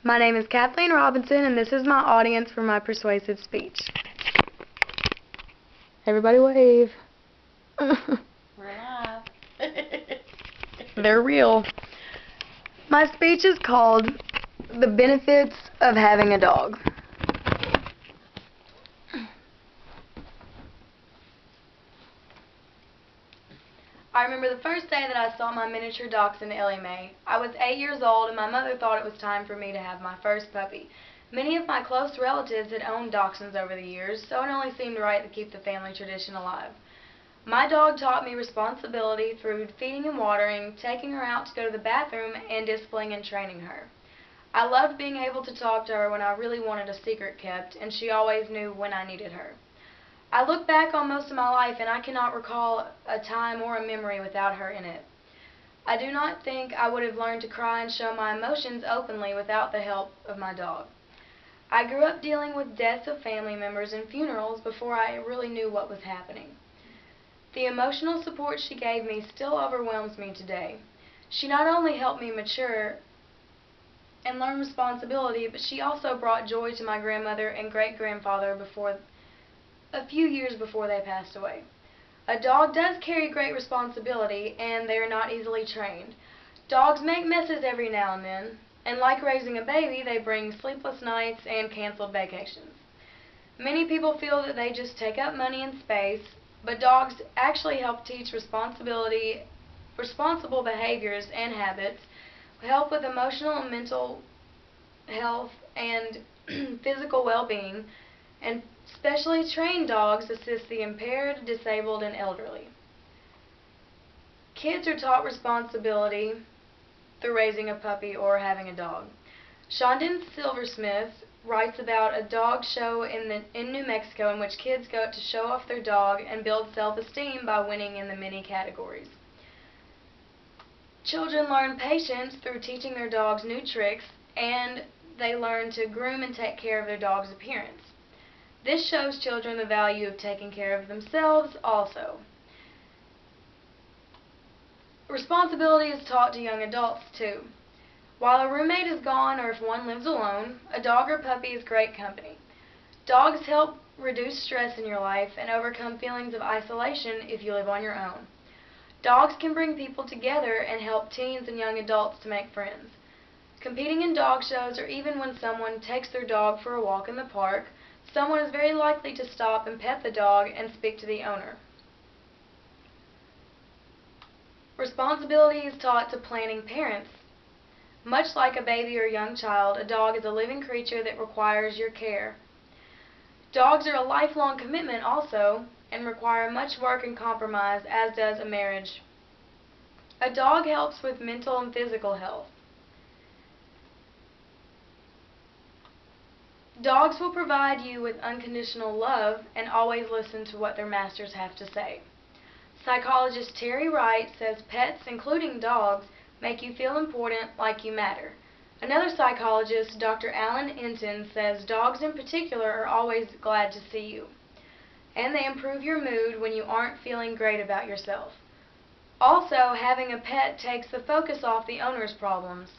My name is Kathleen Robinson, and this is my audience for my persuasive speech. Everybody wave. We're live. They're real. My speech is called The Benefits of Having a Dog. I remember the first day that I saw my miniature dachshund, Ellie Mae. I was 8 years old, and my mother thought it was time for me to have my first puppy. Many of my close relatives had owned dachshunds over the years, so it only seemed right to keep the family tradition alive. My dog taught me responsibility through feeding and watering, taking her out to go to the bathroom, and disciplining and training her. I loved being able to talk to her when I really wanted a secret kept, and she always knew when I needed her. I look back on most of my life, and I cannot recall a time or a memory without her in it. I do not think I would have learned to cry and show my emotions openly without the help of my dog. I grew up dealing with deaths of family members and funerals before I really knew what was happening. The emotional support she gave me still overwhelms me today. She not only helped me mature and learn responsibility, but she also brought joy to my grandmother and great-grandfather a few years before they passed away. A dog does carry great responsibility, and they are not easily trained. Dogs make messes every now and then, and like raising a baby, they bring sleepless nights and canceled vacations. Many people feel that they just take up money and space, but dogs actually help teach responsible behaviors and habits, help with emotional and mental health and physical well-being, and specially trained dogs assist the impaired, disabled, and elderly. Kids are taught responsibility through raising a puppy or having a dog. Shondon Silversmith writes about a dog show in New Mexico in which kids go to show off their dog and build self-esteem by winning in the many categories. Children learn patience through teaching their dogs new tricks, and they learn to groom and take care of their dog's appearance. This shows children the value of taking care of themselves also. Responsibility is taught to young adults too. While a roommate is gone or if one lives alone, a dog or puppy is great company. Dogs help reduce stress in your life and overcome feelings of isolation if you live on your own. Dogs can bring people together and help teens and young adults to make friends. Competing in dog shows, or even when someone takes their dog for a walk in the park, someone is very likely to stop and pet the dog and speak to the owner. Responsibility is taught to planning parents. Much like a baby or young child, a dog is a living creature that requires your care. Dogs are a lifelong commitment also, and require much work and compromise, as does a marriage. A dog helps with mental and physical health. Dogs will provide you with unconditional love and always listen to what their masters have to say. Psychologist Terry Wright says pets, including dogs, make you feel important, like you matter. Another psychologist, Dr. Alan Enton, says dogs in particular are always glad to see you, and they improve your mood when you aren't feeling great about yourself. Also, having a pet takes the focus off the owner's problems.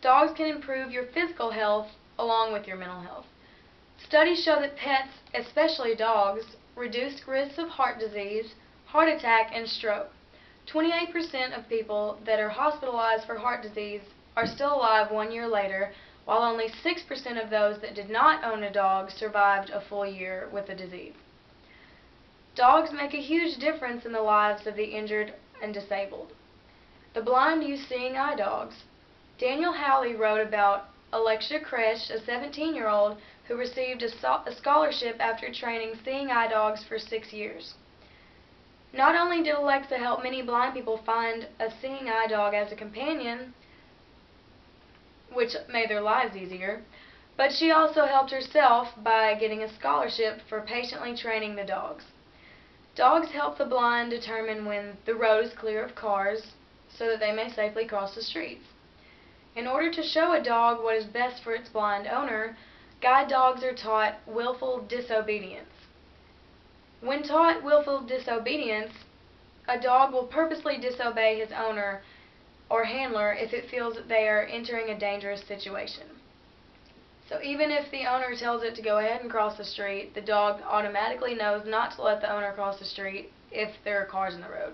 Dogs can improve your physical health along with your mental health. Studies show that pets, especially dogs, reduce risks of heart disease, heart attack, and stroke. 28% of people that are hospitalized for heart disease are still alive 1 year later, while only 6% of those that did not own a dog survived a full year with the disease. Dogs make a huge difference in the lives of the injured and disabled. The blind use seeing eye dogs. Daniel Howley wrote about Alexia Kresh, a 17-year-old who received a scholarship after training seeing eye dogs for 6 years. Not only did Alexa help many blind people find a seeing eye dog as a companion, which made their lives easier, but she also helped herself by getting a scholarship for patiently training the dogs. Dogs help the blind determine when the road is clear of cars so that they may safely cross the streets. In order to show a dog what is best for its blind owner, guide dogs are taught willful disobedience. When taught willful disobedience, a dog will purposely disobey his owner or handler if it feels that they are entering a dangerous situation. So even if the owner tells it to go ahead and cross the street, the dog automatically knows not to let the owner cross the street if there are cars in the road.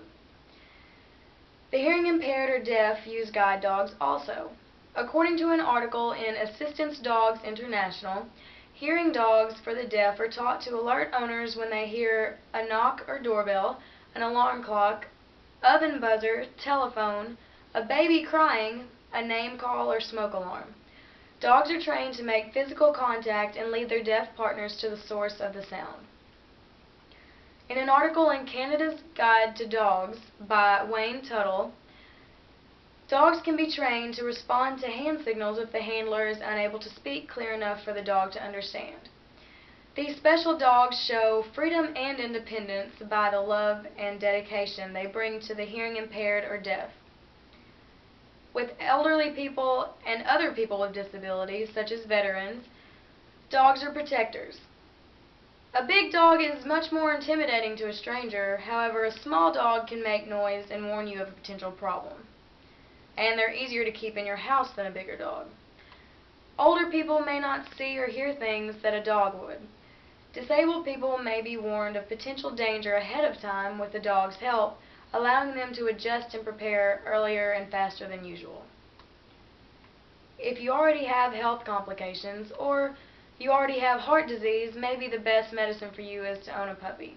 The hearing impaired or deaf use guide dogs also. According to an article in Assistance Dogs International, hearing dogs for the deaf are taught to alert owners when they hear a knock or doorbell, an alarm clock, oven buzzer, telephone, a baby crying, a name call, or smoke alarm. Dogs are trained to make physical contact and lead their deaf partners to the source of the sound. In an article in Canada's Guide to Dogs by Wayne Tuttle, dogs can be trained to respond to hand signals if the handler is unable to speak clear enough for the dog to understand. These special dogs show freedom and independence by the love and dedication they bring to the hearing impaired or deaf. With elderly people and other people with disabilities, such as veterans, dogs are protectors. A big dog is much more intimidating to a stranger. However, a small dog can make noise and warn you of a potential problem. And they're easier to keep in your house than a bigger dog. Older people may not see or hear things that a dog would. Disabled people may be warned of potential danger ahead of time with the dog's help, allowing them to adjust and prepare earlier and faster than usual. If you already have health complications or you already have heart disease, maybe the best medicine for you is to own a puppy.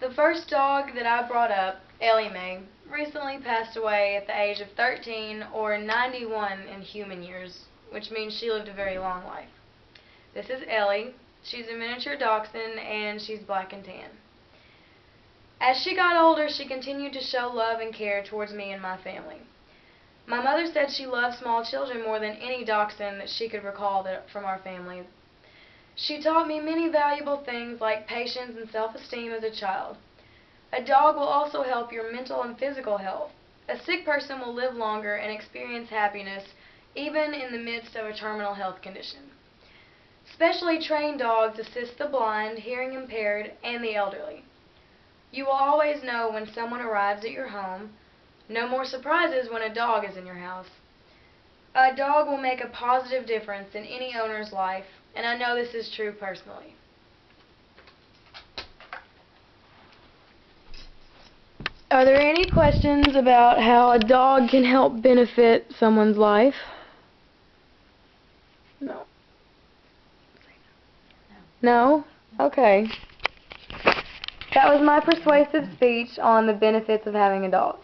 The first dog that I brought up, Ellie Mae, recently passed away at the age of 13 or 91 in human years, which means she lived a very long life. This is Ellie. She's a miniature dachshund and she's black and tan. As she got older, she continued to show love and care towards me and my family. My mother said she loved small children more than any dachshund that she could recall from our family. She taught me many valuable things like patience and self-esteem as a child. A dog will also help your mental and physical health. A sick person will live longer and experience happiness even in the midst of a terminal health condition. Specially trained dogs assist the blind, hearing impaired, and the elderly. You will always know when someone arrives at your home. No more surprises when a dog is in your house. A dog will make a positive difference in any owner's life, and I know this is true personally. Are there any questions about how a dog can help benefit someone's life? No. No? Okay. That was my persuasive speech on the benefits of having a dog.